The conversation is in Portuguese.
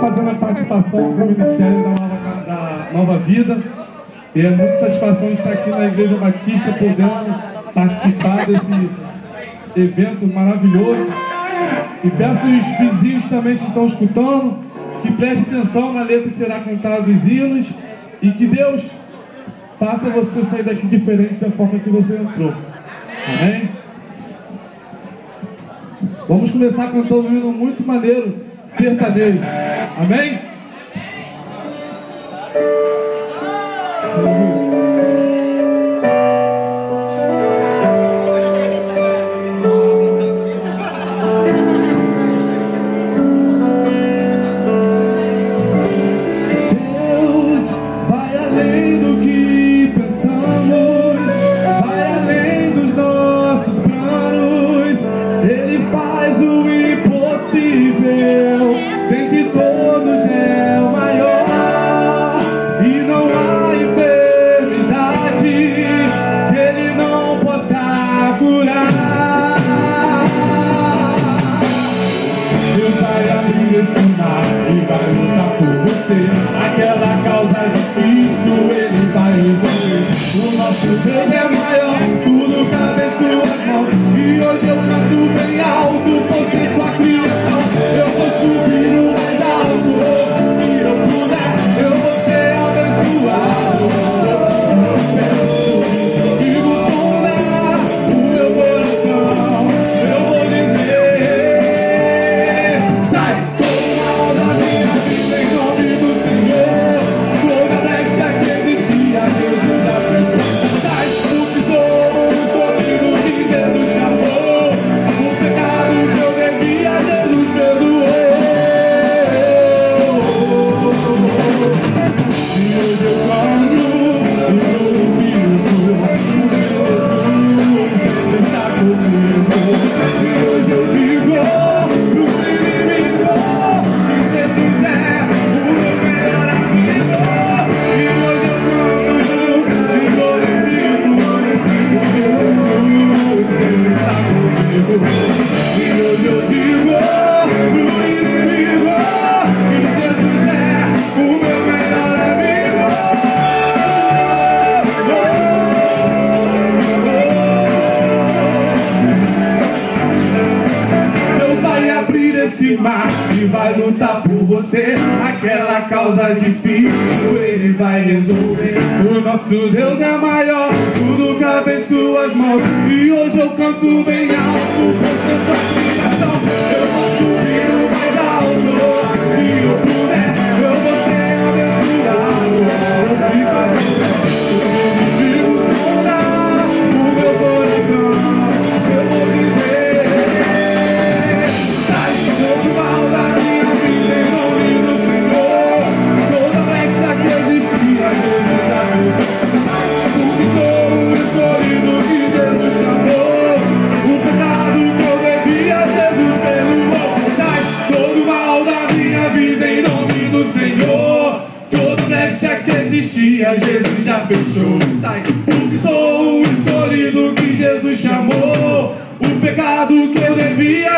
fazendo a participação do Ministério da Nova Vida. E é muita satisfação estar aqui na Igreja Batista, podendo participar desse evento maravilhoso. E peço aos vizinhos também que estão escutando, que prestem atenção na letra que será cantada dos hinos, e que Deus faça você sair daqui diferente da forma que você entrou. Amém? Vamos começar cantando um hino muito maneiro, sertanejo. Amém? Aquela causa difícil ele vai resolver. O nosso Deus é maior, tudo cabe em suas mãos. E hoje eu canto bem alto, você sua criação. Eu vou subir no mais alto, que eu puder. Eu vou ser abençoado. E vou sondar o meu coração. Eu vou dizer: sai todo mal da minha vida em nome do Senhor. Toda brecha que existia, Jesus já fechou. Sai do tesouro escolhido que Deus chamou. O pecado que eu devia, Jesus perdoou. E hoje eu canto e eu vivo. Jesus está comigo. E hoje eu digo pro inimigo que Jesus é o meu melhor amigo. E hoje eu canto e glorifico. Jesus está comigo. E hoje eu digo pro inimigo que Jesus é o meu melhor amigo. Deus vai abrir esse mar e vai lutar por você. Aquela causa difícil ele vai resolver. O nosso Deus é maior, tudo cabe em suas mãos. E hoje eu canto bem alto, porque sua criação. Eu vou subir no mais alto, e eu puder, eu vou ser abençoado. E vai vivo sondar o meu coração. Eu vou viver. Sai todo mal da minha vida em nome do Senhor. Toda brecha que existia, Jesus já fechou. Porque sou o escolhido que Deus chamou. O pecado que eu devia, Jesus perdoou. Sai todo mal da minha vida em nome do Senhor. Toda brecha que existia, Jesus já fechou. Sai, porque sou o escolhido que Jesus chamou. O pecado que eu devia,